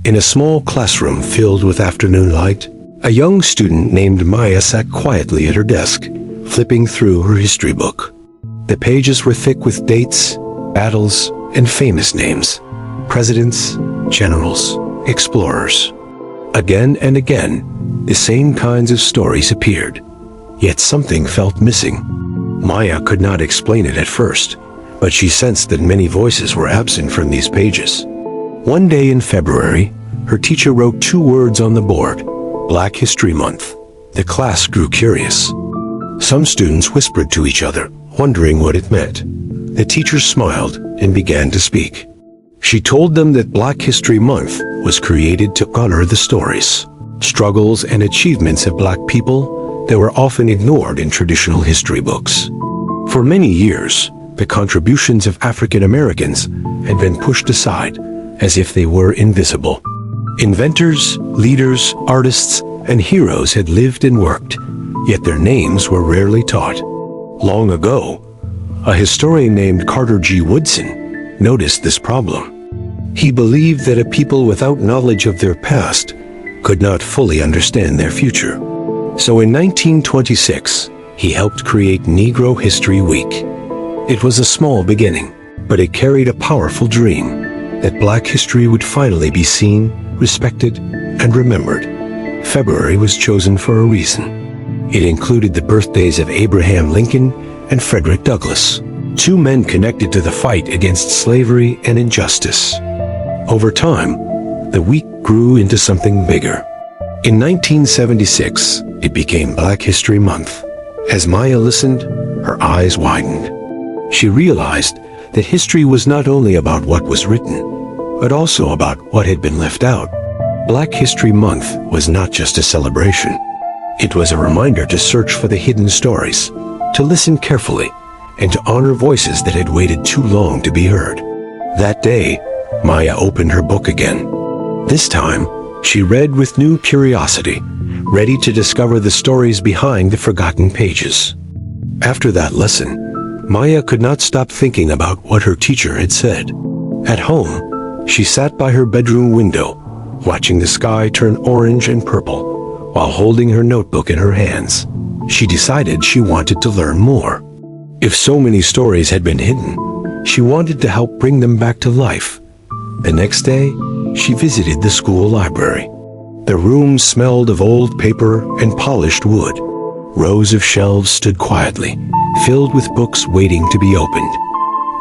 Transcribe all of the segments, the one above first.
In a small classroom filled with afternoon light, a young student named Maya sat quietly at her desk, flipping through her history book. The pages were thick with dates, battles, and famous names: presidents, generals, explorers. Again and again, the same kinds of stories appeared. Yet something felt missing. Maya could not explain it at first, but she sensed that many voices were absent from these pages. One day in February, her teacher wrote 2 words on the board: Black History Month. The class grew curious. Some students whispered to each other, wondering what it meant. The teacher smiled and began to speak. She told them that Black History Month was created to honor the stories, struggles, and achievements of Black people that were often ignored in traditional history books. For many years, the contributions of African Americans had been pushed aside as if they were invisible. Inventors, leaders, artists, and heroes had lived and worked, yet their names were rarely taught. Long ago, a historian named Carter G. Woodson noticed this problem. He believed that a people without knowledge of their past could not fully understand their future. So in 1926, he helped create Negro History Week. It was a small beginning, but it carried a powerful dream that Black history would finally be seen, respected, and remembered. February was chosen for a reason. It included the birthdays of Abraham Lincoln and Frederick Douglass, 2 men connected to the fight against slavery and injustice. Over time, the week grew into something bigger. In 1976, it became Black History Month. As Maya listened, her eyes widened. She realized that history was not only about what was written, but also about what had been left out. Black History Month was not just a celebration. It was a reminder to search for the hidden stories, to listen carefully, and to honor voices that had waited too long to be heard. That day, Maya opened her book again. This time, she read with new curiosity, ready to discover the stories behind the forgotten pages. After that lesson, Maya could not stop thinking about what her teacher had said. At home, she sat by her bedroom window, watching the sky turn orange and purple, while holding her notebook in her hands. She decided she wanted to learn more. If so many stories had been hidden, she wanted to help bring them back to life. The next day, she visited the school library. The room smelled of old paper and polished wood. Rows of shelves stood quietly, filled with books waiting to be opened.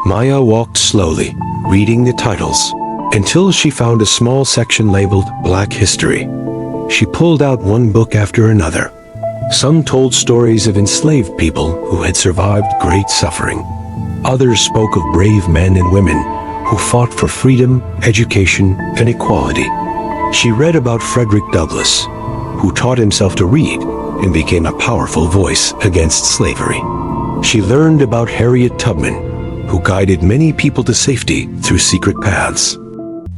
Maya walked slowly, reading the titles, until she found a small section labeled Black History. She pulled out one book after another. Some told stories of enslaved people who had survived great suffering. Others spoke of brave men and women who fought for freedom, education, and equality. She read about Frederick Douglass, who taught himself to read and became a powerful voice against slavery. She learned about Harriet Tubman, who guided many people to safety through secret paths.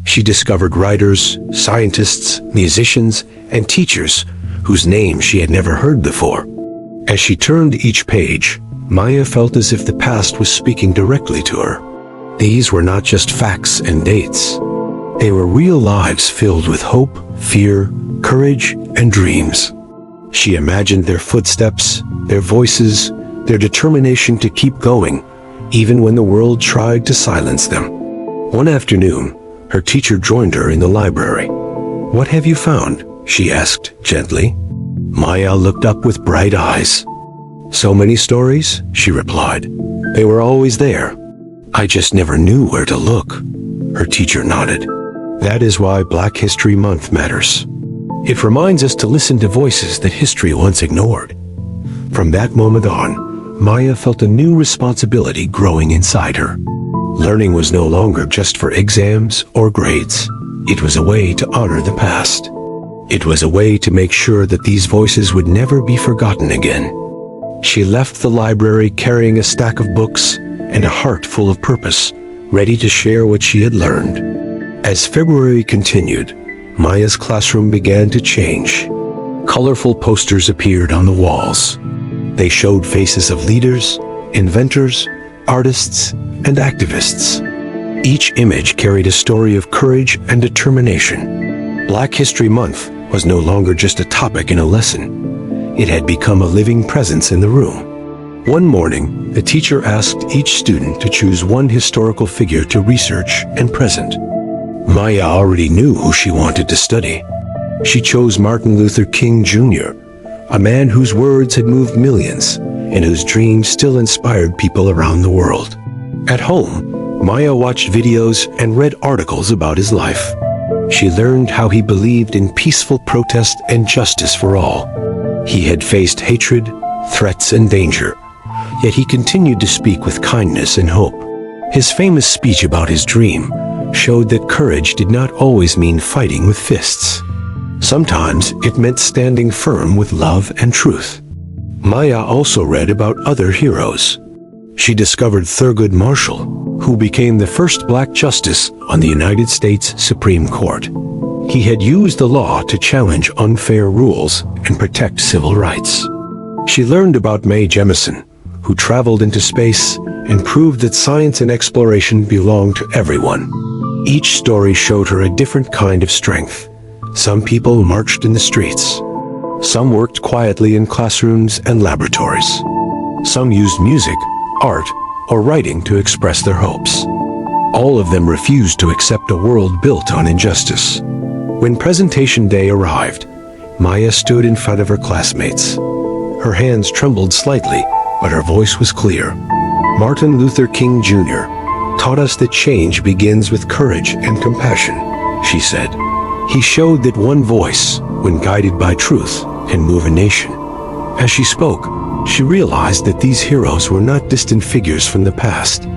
She discovered writers, scientists, musicians, and teachers whose names she had never heard before. As she turned each page, Maya felt as if the past was speaking directly to her. These were not just facts and dates. They were real lives filled with hope, fear, courage, and dreams. She imagined their footsteps, their voices, their determination to keep going, even when the world tried to silence them. One afternoon, her teacher joined her in the library. "What have you found?" she asked gently. Maya looked up with bright eyes. "So many stories," she replied. "They were always there. I just never knew where to look." Her teacher nodded. That is why Black History Month matters. It reminds us to listen to voices that history once ignored. From that moment on, Maya felt a new responsibility growing inside her. Learning was no longer just for exams or grades. It was a way to honor the past. It was a way to make sure that these voices would never be forgotten again. She left the library carrying a stack of books and a heart full of purpose, ready to share what she had learned. As February continued, Maya's classroom began to change. Colorful posters appeared on the walls. They showed faces of leaders, inventors, artists, and activists. Each image carried a story of courage and determination. Black History Month was no longer just a topic in a lesson. It had become a living presence in the room. One morning, the teacher asked each student to choose one historical figure to research and present. Maya already knew who she wanted to study. She chose Martin Luther King Jr., a man whose words had moved millions and whose dreams still inspired people around the world. At home, Maya watched videos and read articles about his life. She learned how he believed in peaceful protest and justice for all. He had faced hatred, threats, and danger, yet he continued to speak with kindness and hope. His famous speech about his dream showed that courage did not always mean fighting with fists. Sometimes it meant standing firm with love and truth. Maya also read about other heroes. She discovered Thurgood Marshall, who became the first black justice on the United States Supreme Court. He had used the law to challenge unfair rules and protect civil rights. She learned about Mae Jemison, who traveled into space and proved that science and exploration belonged to everyone. Each story showed her a different kind of strength. Some people marched in the streets. Some worked quietly in classrooms and laboratories. Some used music, art, or writing to express their hopes. All of them refused to accept a world built on injustice. When presentation day arrived, Maya stood in front of her classmates. Her hands trembled slightly, but her voice was clear. Martin Luther King Jr. taught us that change begins with courage and compassion, she said. He showed that one voice, when guided by truth, can move a nation. As she spoke, she realized that these heroes were not distant figures from the past.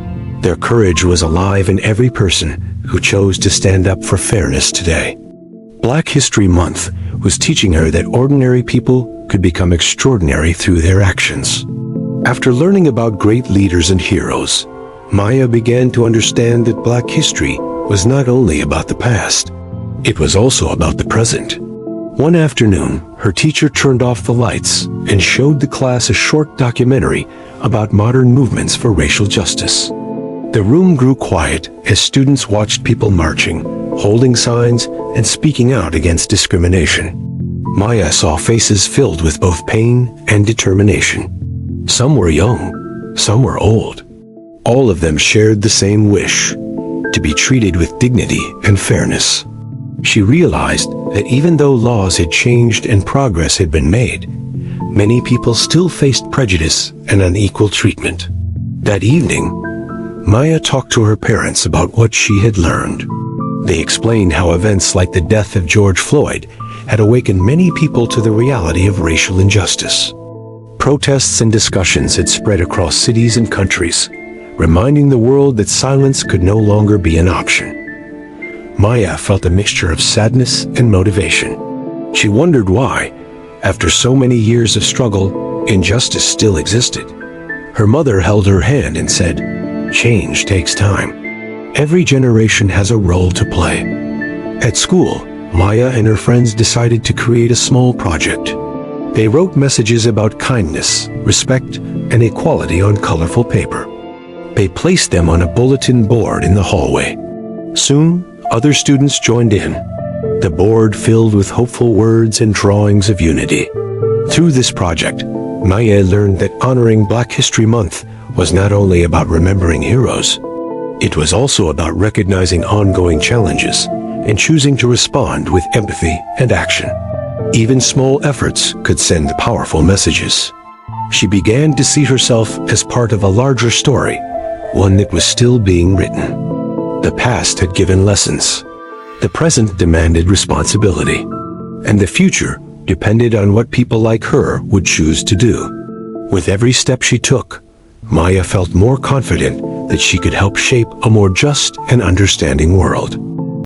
Their courage was alive in every person who chose to stand up for fairness today. Black History Month was teaching her that ordinary people could become extraordinary through their actions. After learning about great leaders and heroes, Maya began to understand that Black history was not only about the past, it was also about the present. One afternoon, her teacher turned off the lights and showed the class a short documentary about modern movements for racial justice. The room grew quiet as students watched people marching, holding signs, and speaking out against discrimination. Maya saw faces filled with both pain and determination. Some were young, some were old. All of them shared the same wish, to be treated with dignity and fairness. She realized that even though laws had changed and progress had been made, many people still faced prejudice and unequal treatment. That evening, Maya talked to her parents about what she had learned. They explained how events like the death of George Floyd had awakened many people to the reality of racial injustice. Protests and discussions had spread across cities and countries, reminding the world that silence could no longer be an option. Maya felt a mixture of sadness and motivation. She wondered why, after so many years of struggle, injustice still existed. Her mother held her hand and said, "Change takes time. Every generation has a role to play." At school, Maya and her friends decided to create a small project. They wrote messages about kindness, respect, and equality on colorful paper. They placed them on a bulletin board in the hallway. Soon, other students joined in, the board filled with hopeful words and drawings of unity. Through this project, Maya learned that honoring Black History Month was not only about remembering heroes, it was also about recognizing ongoing challenges and choosing to respond with empathy and action. Even small efforts could send powerful messages. She began to see herself as part of a larger story, one that was still being written. The past had given lessons. The present demanded responsibility. And the future depended on what people like her would choose to do. With every step she took, Maya felt more confident that she could help shape a more just and understanding world.